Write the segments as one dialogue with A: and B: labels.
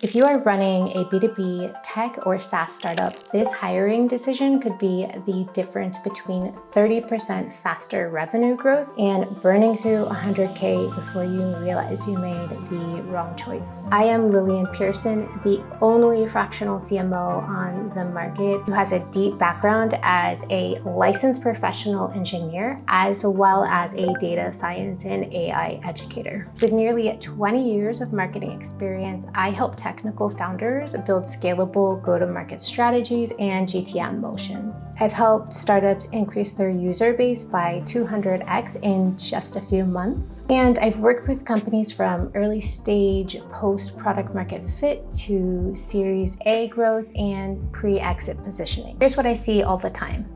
A: If you are running a B2B tech or SaaS startup, this hiring decision could be the difference between 30% faster revenue growth and burning through 100K before you realize you made the wrong choice. I am Lillian Pearson, the only fractional CMO on the market who has a deep background as a licensed professional engineer, as well as a data science and AI educator. With nearly 20 years of marketing experience, I help technical founders build scalable go-to-market strategies and GTM motions. I've helped startups increase their user base by 200x in just a few months. And I've worked with companies from early stage post-product market fit to Series A growth and pre-exit positioning. Here's what I see all the time.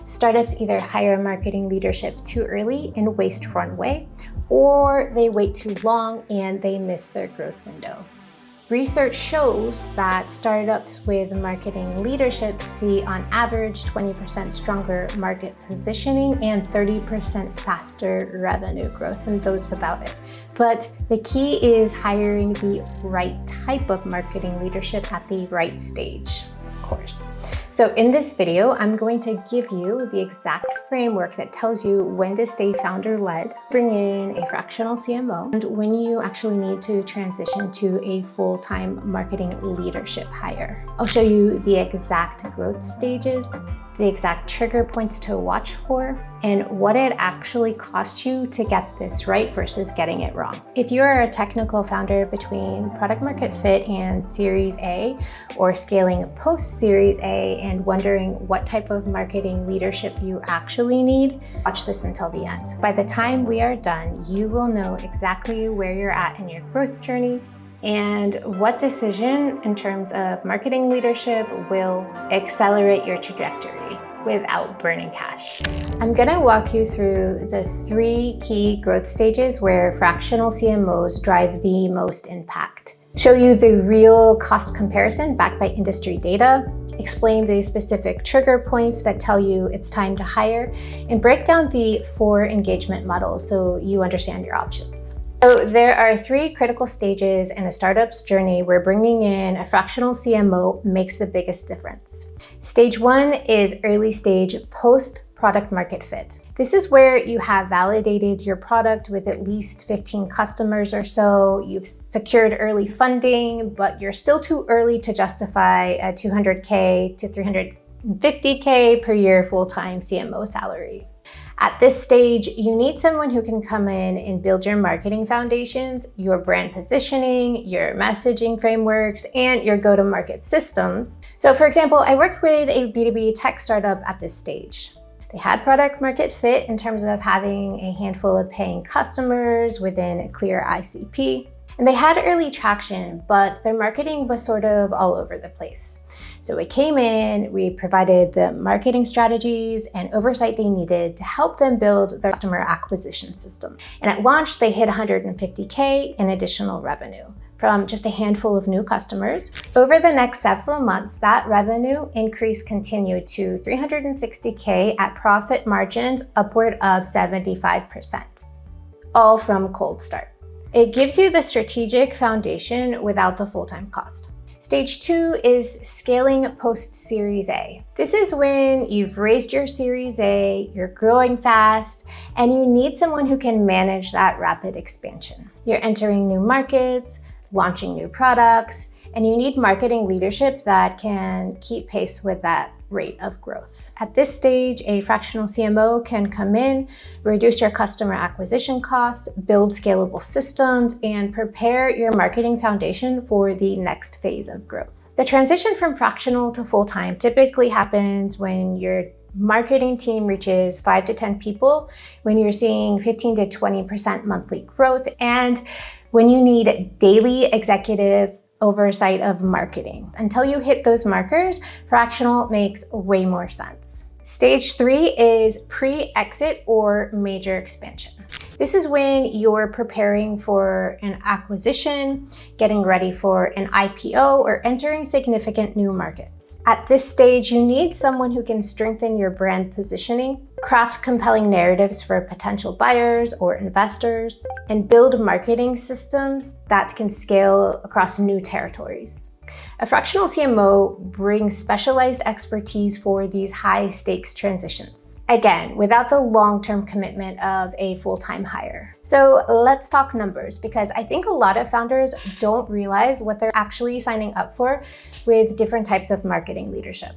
A: Startups either hire marketing leadership too early and waste runway, or they wait too long and they miss their growth window. Research shows that startups with marketing leadership see on average 20% stronger market positioning and 30% faster revenue growth than those without it. But the key is hiring the right type of marketing leadership at the right stage, of course. So in this video, I'm going to give you the exact framework that tells you when to stay founder-led, bring in a fractional CMO, and when you actually need to transition to a full-time marketing leadership hire. I'll show you the exact growth stages, the exact trigger points to watch for, and what it actually costs you to get this right versus getting it wrong. If you are a technical founder between product market fit and Series A, or scaling post Series A and wondering what type of marketing leadership you actually need, watch this until the end. By the time we are done, you will know exactly where you're at in your growth journey and what decision in terms of marketing leadership will accelerate your trajectory without burning cash. I'm gonna walk you through the 3 key growth stages where fractional CMOs drive the most impact. Show you the real cost comparison backed by industry data, explain the specific trigger points that tell you it's time to hire, and break down the 4 engagement models so you understand your options. So there are 3 critical stages in a startup's journey where bringing in a fractional CMO makes the biggest difference. Stage 1 is early stage post-product market fit. This is where you have validated your product with at least 15 customers or so. You've secured early funding, but you're still too early to justify a 200K to 350K per year full-time CMO salary. At this stage, you need someone who can come in and build your marketing foundations, your brand positioning, your messaging frameworks, and your go-to-market systems. So for example, I worked with a B2B tech startup at this stage. They had product market fit in terms of having a handful of paying customers within a clear ICP. And they had early traction, but their marketing was sort of all over the place. So we came in, we provided the marketing strategies and oversight they needed to help them build their customer acquisition system. And at launch, they hit 150K in additional revenue from just a handful of new customers. Over the next several months, that revenue increase continued to 360K at profit margins upward of 75%, all from cold start. It gives you the strategic foundation without the full-time cost. Stage 2 is scaling post-Series A. This is when you've raised your Series A, you're growing fast, and you need someone who can manage that rapid expansion. You're entering new markets, launching new products, and you need marketing leadership that can keep pace with that rate of growth. At this stage, a fractional CMO can come in, reduce your customer acquisition cost, build scalable systems, and prepare your marketing foundation for the next phase of growth. The transition from fractional to full-time typically happens when your marketing team reaches 5 to 10 people, when you're seeing 15 to 20% monthly growth, and when you need daily executive oversight of marketing. Until you hit those markers, fractional makes way more sense. Stage 3 is pre-exit or major expansion. This is when you're preparing for an acquisition, getting ready for an IPO, or entering significant new markets. At this stage, you need someone who can strengthen your brand positioning, craft compelling narratives for potential buyers or investors, and build marketing systems that can scale across new territories. A fractional CMO brings specialized expertise for these high-stakes transitions. Again, without the long-term commitment of a full-time hire. So let's talk numbers, because I think a lot of founders don't realize what they're actually signing up for with different types of marketing leadership.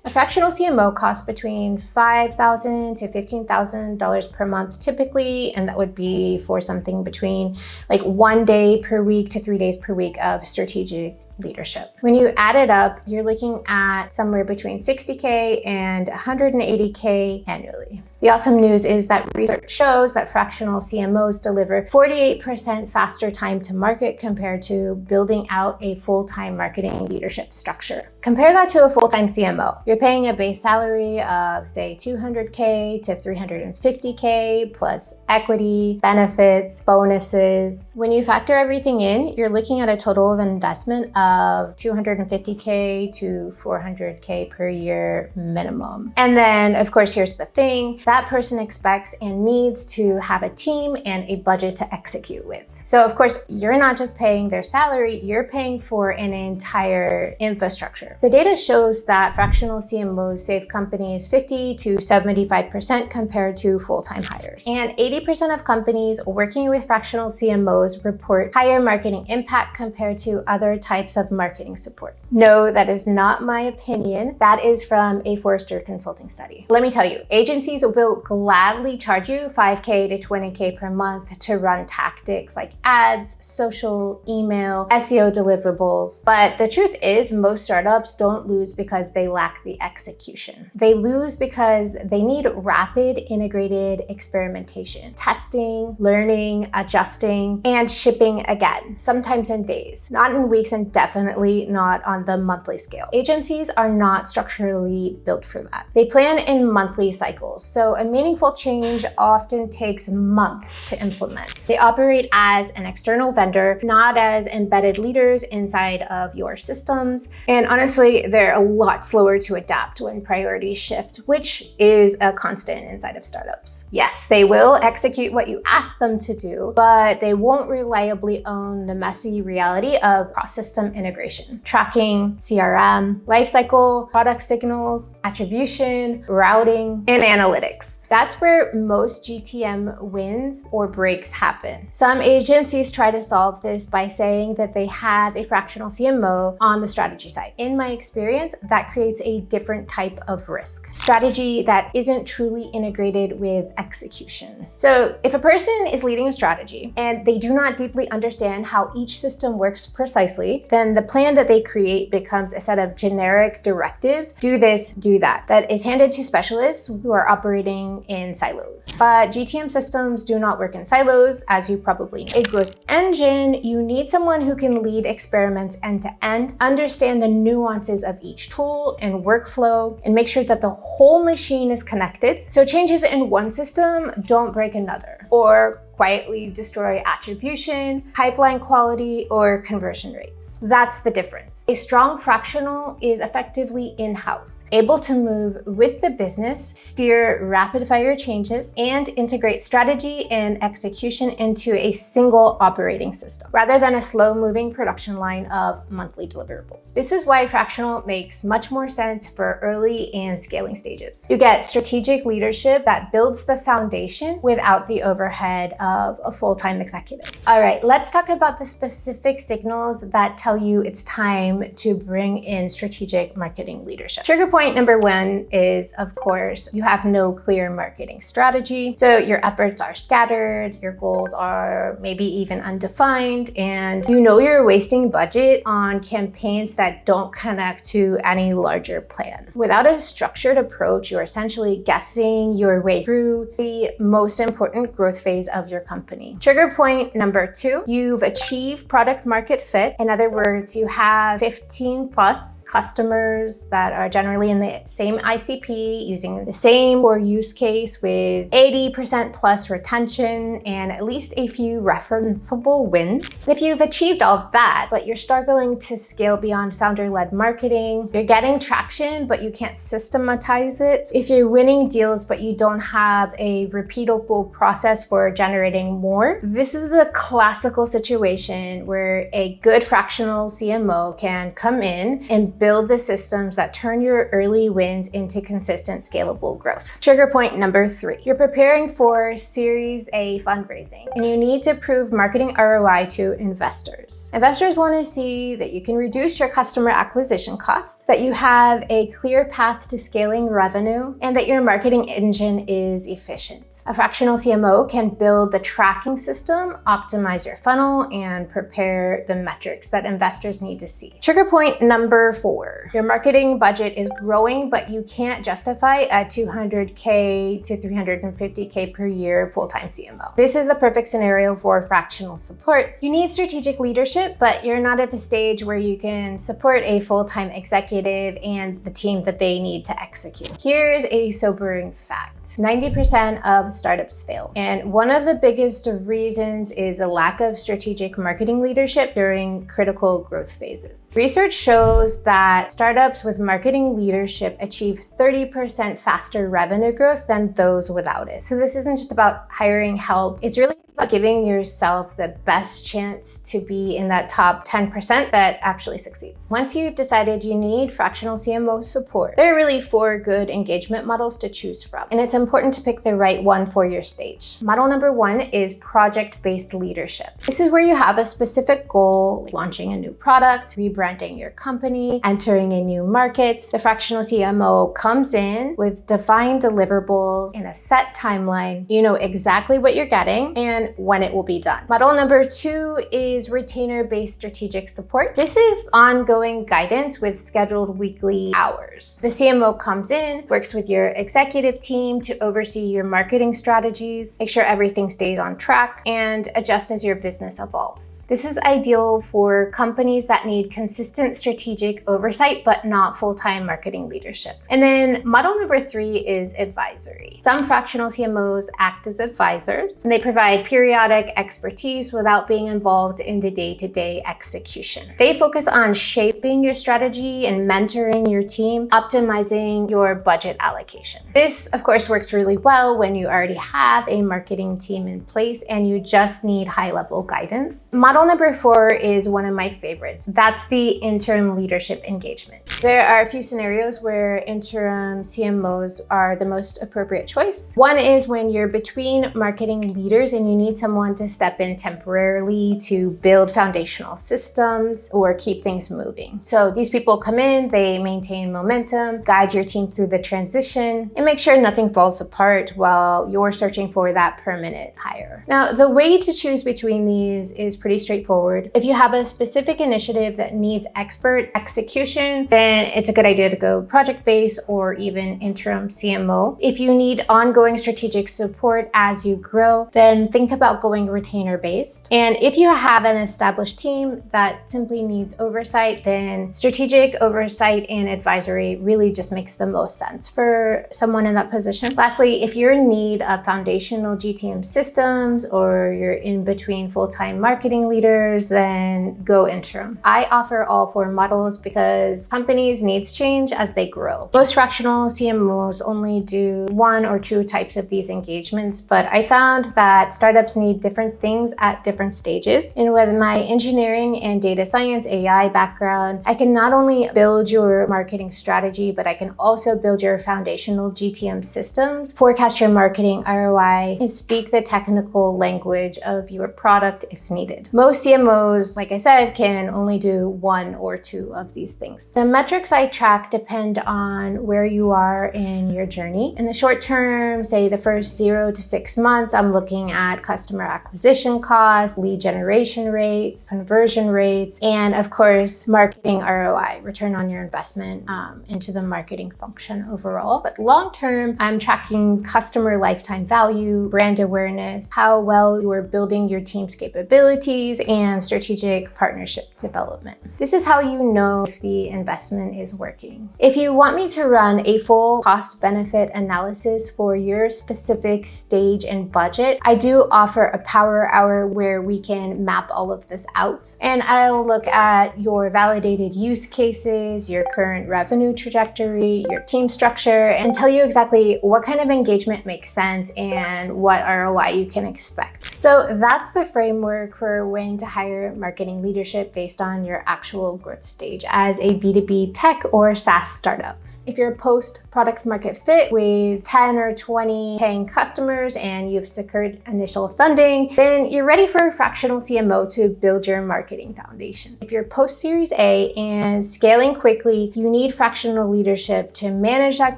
A: A fractional CMO costs between $5,000 to $15,000 per month typically, and that would be for something between like 1 day per week to 3 days per week of strategic leadership. When you add it up, you're looking at somewhere between $60K and $180K annually. The awesome news is that research shows that fractional CMOs deliver 48% faster time to market compared to building out a full-time marketing leadership structure. Compare that to a full-time CMO. You're paying a base salary of say $200K to $350K plus equity, benefits, bonuses. When you factor everything in, you're looking at a total of investment of $250K to $400K per year minimum. And then, of course, here's the thing. That person expects and needs to have a team and a budget to execute with. So of course, you're not just paying their salary, you're paying for an entire infrastructure. The data shows that fractional CMOs save companies 50 to 75% compared to full-time hires. And 80% of companies working with fractional CMOs report higher marketing impact compared to other types of marketing support. No, that is not my opinion. That is from a Forrester consulting study. Let me tell you, agencies will gladly charge you $5K to $20K per month to run tactics like ads, social, email, SEO deliverables. But the truth is, most startups don't lose because they lack the execution. They lose because they need rapid integrated experimentation, testing, learning, adjusting, and shipping again, sometimes in days, not in weeks, and definitely not on the monthly scale. Agencies are not structurally built for that. They plan in monthly cycles, so a meaningful change often takes months to implement. They operate as an external vendor, not as embedded leaders inside of your systems. And honestly, they're a lot slower to adapt when priorities shift, which is a constant inside of startups. Yes, they will execute what you ask them to do, but they won't reliably own the messy reality of cross-system integration, tracking, CRM, lifecycle, product signals, attribution, routing, and analytics. That's where most GTM wins or breaks happen. Some agencies try to solve this by saying that they have a fractional CMO on the strategy side. In my experience, that creates a different type of risk. Strategy that isn't truly integrated with execution. So if a person is leading a strategy and they do not deeply understand how each system works precisely, then the plan that they create becomes a set of generic directives, do this, do that is handed to specialists who are operating in silos. But GTM systems do not work in silos, as you probably know. A growth engine, you need someone who can lead experiments end to end, understand the nuances of each tool and workflow, and make sure that the whole machine is connected, so changes in one system don't break another, or quietly destroy attribution, pipeline quality, or conversion rates. That's the difference. A strong fractional is effectively in-house, able to move with the business, steer rapid-fire changes, and integrate strategy and execution into a single operating system, rather than a slow-moving production line of monthly deliverables. This is why fractional makes much more sense for early and scaling stages. You get strategic leadership that builds the foundation without the overhead of a full-time executive. All right, let's talk about the specific signals that tell you it's time to bring in strategic marketing leadership. Trigger point number one is, of course, you have no clear marketing strategy. So your efforts are scattered, your goals are maybe even undefined, and you know you're wasting budget on campaigns that don't connect to any larger plan. Without a structured approach, you're essentially guessing your way through the most important growth phase of your your company. Trigger point number 2, you've achieved product market fit. In other words, you have 15 plus customers that are generally in the same ICP, using the same core use case with 80% plus retention and at least a few referenceable wins. And if you've achieved all of that, but you're struggling to scale beyond founder-led marketing, you're getting traction, but you can't systematize it. If you're winning deals, but you don't have a repeatable process for generating more, this is a classical situation where a good fractional CMO can come in and build the systems that turn your early wins into consistent scalable growth. Trigger point number 3, you're preparing for Series A fundraising and you need to prove marketing ROI to investors. Investors want to see that you can reduce your customer acquisition cost, that you have a clear path to scaling revenue, and that your marketing engine is efficient. A fractional CMO can build the tracking system, optimize your funnel, and prepare the metrics that investors need to see. Trigger point number 4, your marketing budget is growing, but you can't justify a $200K to $350K per year full-time CMO. This is the perfect scenario for fractional support. You need strategic leadership, but you're not at the stage where you can support a full-time executive and the team that they need to execute. Here's a sobering fact. 90% of startups fail. And one of the biggest reasons is a lack of strategic marketing leadership during critical growth phases. Research shows that startups with marketing leadership achieve 30% faster revenue growth than those without it. So this isn't just about hiring help. It's really about giving yourself the best chance to be in that top 10% that actually succeeds. Once you've decided you need fractional CMO support, there are really 4 good engagement models to choose from. And it's important to pick the right one for your stage. Model number 1 is project-based leadership. This is where you have a specific goal, like launching a new product, rebranding your company, entering a new market. The fractional CMO comes in with defined deliverables and a set timeline. You know exactly what you're getting and when it will be done. Model number 2 is retainer-based strategic support. This is ongoing guidance with scheduled weekly hours. The CMO comes in, works with your executive team to oversee your marketing strategies, make sure everything stays on track, and adjust as your business evolves. This is ideal for companies that need consistent strategic oversight, but not full-time marketing leadership. And then model number 3 is advisory. Some fractional CMOs act as advisors, and they provide periodic expertise without being involved in the day-to-day execution. They focus on shaping your strategy and mentoring your team, optimizing your budget allocation. This, of course, works really well when you already have a marketing team in place and you just need high-level guidance. Model number 4 is one of my favorites. That's the interim leadership engagement. There are a few scenarios where interim CMOs are the most appropriate choice. One is when you're between marketing leaders and you need someone to step in temporarily to build foundational systems or keep things moving. So these people come in, they maintain momentum, guide your team through the transition, and make sure nothing falls apart while you're searching for that permanent hire. Now, the way to choose between these is pretty straightforward. If you have a specific initiative that needs expert execution, then it's a good idea to go project-based or even interim CMO. If you need ongoing strategic support as you grow, then think about going retainer-based. And if you have an established team that simply needs oversight, then strategic oversight and advisory really just makes the most sense for someone in that position. Lastly, if you're in need of foundational GTM systems or you're in between full-time marketing leaders, then go interim. I offer all 4 models because companies' needs change as they grow. Most fractional CMOs only do 1 or 2 types of these engagements, but I found that startups need different things at different stages. And with my engineering and data science AI background, I can not only build your marketing strategy, but I can also build your foundational GTM systems, forecast your marketing ROI, and speak the technical language of your product if needed. Most CMOs, like I said, can only do 1 or 2 of these things. The metrics I track depend on where you are in your journey. In the short term, say the first 0 to 6 months, I'm looking at customer acquisition costs, lead generation rates, conversion rates, and of course, marketing ROI, return on your investment into the marketing function overall. But long-term, I'm tracking customer lifetime value, brand awareness, how well you are building your team's capabilities, and strategic partnership development. This is how you know if the investment is working. If you want me to run a full cost-benefit analysis for your specific stage and budget, I do offer a power hour where we can map all of this out. And I'll look at your validated use cases, your current revenue trajectory, your team structure, and tell you exactly what kind of engagement makes sense and what ROI you can expect. So that's the framework for when to hire marketing leadership based on your actual growth stage as a B2B tech or SaaS startup. If you're post product market fit with 10 or 20 paying customers and you've secured initial funding, then you're ready for a fractional CMO to build your marketing foundation. If you're post Series A and scaling quickly, you need fractional leadership to manage that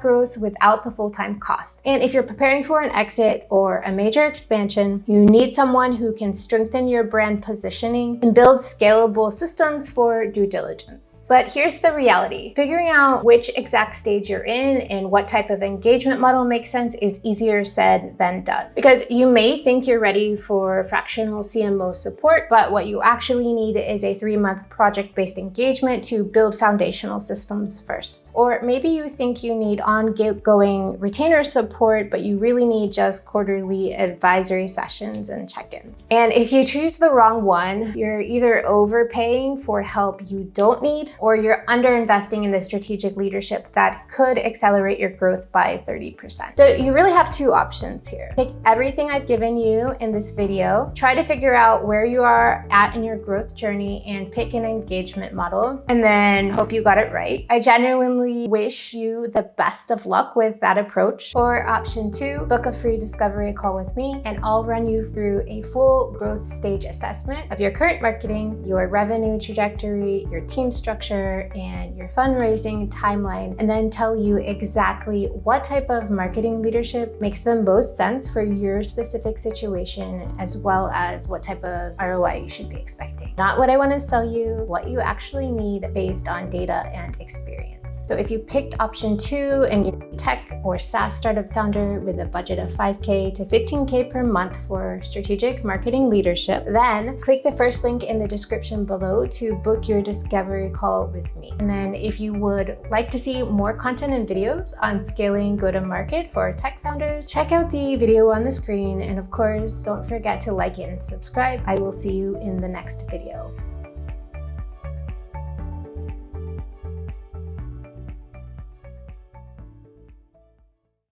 A: growth without the full-time cost. And if you're preparing for an exit or a major expansion, you need someone who can strengthen your brand positioning and build scalable systems for due diligence. But here's the reality. Figuring out which exact stage you're in and what type of engagement model makes sense is easier said than done. Because you may think you're ready for fractional CMO support, but what you actually need is a 3-month project-based engagement to build foundational systems first. Or maybe you think you need ongoing retainer support, but you really need just quarterly advisory sessions and check-ins. And if you choose the wrong one, you're either overpaying for help you don't need, or you're underinvesting in the strategic leadership that could accelerate your growth by 30%. So you really have 2 options here. Take everything I've given you in this video, try to figure out where you are at in your growth journey and pick an engagement model, and then hope you got it right. I genuinely wish you the best of luck with that approach. Or option 2, book a free discovery call with me and I'll run you through a full growth stage assessment of your current marketing, your revenue trajectory, your team structure, and your fundraising timeline, and then tell you exactly what type of marketing leadership makes the most sense for your specific situation, as well as what type of ROI you should be expecting. Not what I want to sell you, what you actually need based on data and experience. So if you picked option 2 and you're a tech or SaaS startup founder with a budget of $5K to $15K per month for strategic marketing leadership, then click the first link in the description below to book your discovery call with me. And then if you would like to see more content and videos on scaling go-to-market for tech founders, check out the video on the screen. And of course, don't forget to like it and subscribe. I will see you in the next video.